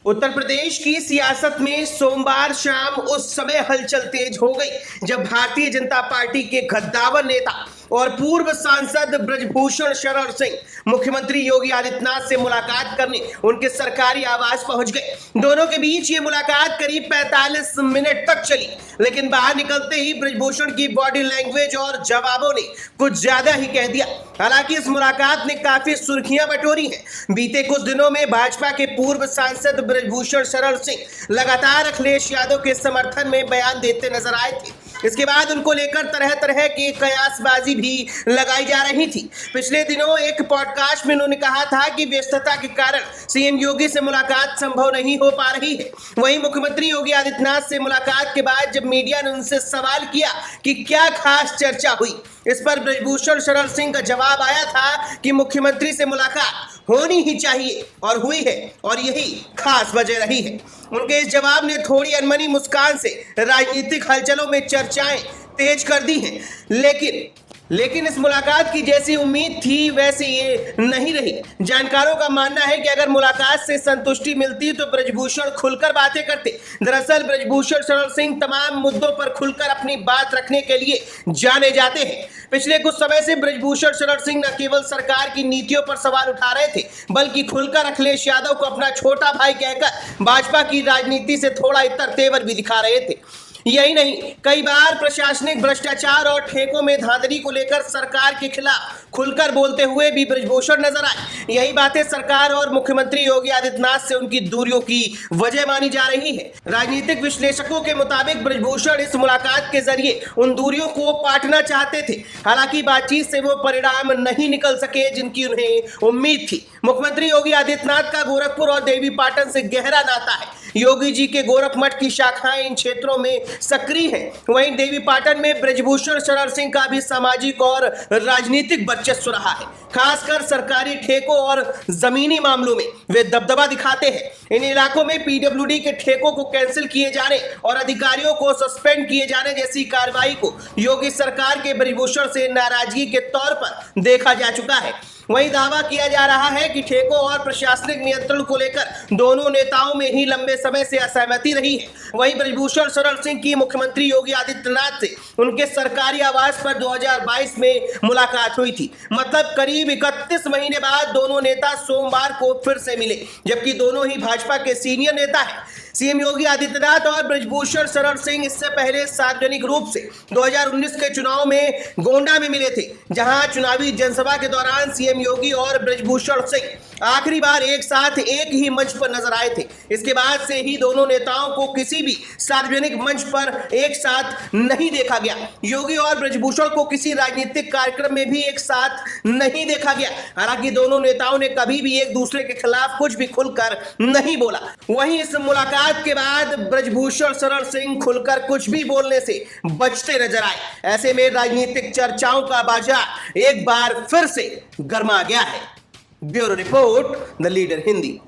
उत्तर प्रदेश की सियासत में सोमवार शाम उस समय हलचल तेज हो गई जब भारतीय जनता पार्टी के कद्दावर नेता और पूर्व सांसद ब्रजभूषण शरण सिंह मुख्यमंत्री योगी आदित्यनाथ से मुलाकात करने उनके सरकारी आवास पहुंच गए। दोनों के बीच ये मुलाकात करीब 45 मिनट तक चली, लेकिन बाहर निकलते ही ब्रजभूषण की बॉडी लैंग्वेज और जवाबों ने कुछ ज्यादा ही कह दिया। हालांकि इस मुलाकात ने काफी सुर्खियां बटोरी हैं। बीते कुछ दिनों में भाजपा के पूर्व सांसद ब्रजभूषण शरण सिंह लगातार अखिलेश यादव के समर्थन में बयान देते नजर आए थे। इसके बाद उनको लेकर तरह तरह की कयासबाजी भी लगाई जा रही थी। पिछले दिनों एक पॉडकास्ट में उन्होंने कहा था कि व्यस्तता के कारण सीएम योगी से मुलाकात संभव नहीं हो पा रही है। वहीं मुख्यमंत्री योगी आदित्यनाथ से मुलाकात के बाद जब मीडिया ने उनसे सवाल किया कि क्या खास चर्चा हुई, इस पर ब्रजभूषण शरण सिंह का जवाब आया था कि मुख्यमंत्री से मुलाकात होनी ही चाहिए और हुई है और यही खास वजह रही है। उनके इस जवाब ने थोड़ी अनमनी मुस्कान से राजनीतिक हलचलों में चर्चाएं तेज कर दी हैं, लेकिन इस मुलाकात की जैसी उम्मीद थी वैसे ये नहीं रही। जानकारों का मानना है कि अगर मुलाकात से संतुष्टि मिलती तो ब्रजभूषण खुलकर बातें करते। दरअसल ब्रजभूषण शरण सिंह तमाम मुद्दों पर खुलकर अपनी बात रखने के लिए जाने जाते हैं। पिछले कुछ समय से ब्रजभूषण शरण सिंह न केवल सरकार की नीतियों पर सवाल उठा रहे थे, बल्कि खुलकर अखिलेश यादव को अपना छोटा भाई कहकर भाजपा की राजनीति से थोड़ा इतर तेवर भी दिखा रहे थे। यही नहीं, कई बार प्रशासनिक भ्रष्टाचार और ठेकों में धांधली को लेकर सरकार के खिलाफ खुलकर बोलते हुए भी ब्रजभूषण नजर आए। यही बातें सरकार और मुख्यमंत्री योगी आदित्यनाथ से उनकी दूरियों की वजह मानी जा रही है। राजनीतिक विश्लेषकों के मुताबिक ब्रजभूषण इस मुलाकात के जरिए उन दूरियों को पाटना चाहते थे। हालांकि बातचीत से वो परिणाम नहीं निकल सके जिनकी उन्हें उम्मीद थी। मुख्यमंत्री योगी आदित्यनाथ का गोरखपुर और देवीपाटन से गहरा नाता है। योगी जी के गोरखमठ की शाखाएं इन क्षेत्रों में सक्रिय हैं। वहीं देवीपाटन में ब्रजभूषण शरण सिंह का भी सामाजिक और राजनीतिक वर्चस्व रहा है। खासकर सरकारी ठेकों और जमीनी मामलों में वे दबदबा दिखाते हैं। इन इलाकों में पीडब्ल्यूडी के ठेकों को कैंसिल किए जाने और अधिकारियों को सस्पेंड किए जाने जैसी कार्रवाई को योगी सरकार के ब्रजभूषण से नाराजगी के तौर पर देखा जा चुका है। वहीं दावा किया जा रहा है कि ठेकों और प्रशासनिक नियंत्रण को लेकर दोनों नेताओं में ही लंबे समय से असहमति रही है। वहीं ब्रजभूषण शरण सिंह की मुख्यमंत्री योगी आदित्यनाथ से उनके सरकारी आवास पर 2022 में मुलाकात हुई थी। मतलब करीब 31 महीने बाद दोनों नेता सोमवार को फिर से मिले, जबकि दोनों ही भाजपा के सीनियर नेता हैं। सीएम योगी आदित्यनाथ और ब्रजभूषण शरण सिंह इससे पहले सार्वजनिक रूप से 2019 के चुनाव में गोंडा में मिले थे, जहां चुनावी जनसभा के दौरान सीएम योगी और ब्रजभूषण सिंह आखिरी बार एक साथ एक ही मंच पर नजर आए थे। इसके बाद से ही दोनों नेताओं को किसी भी सार्वजनिक मंच पर एक साथ नहीं देखा गया। योगी और ब्रजभूषण को किसी राजनीतिक कार्यक्रम में भी एक साथ नहीं देखा गया। हालांकि दोनों नेताओं ने कभी भी एक दूसरे के खिलाफ कुछ भी खुलकर नहीं बोला। वहीं इस मुलाकात के बाद ब्रजभूषण शरण सिंह खुलकर कुछ भी बोलने से बचते नजर आए। ऐसे में राजनीतिक चर्चाओं का बाजार एक बार फिर से गर्मा गया है। Bureau report, the leader Hindi.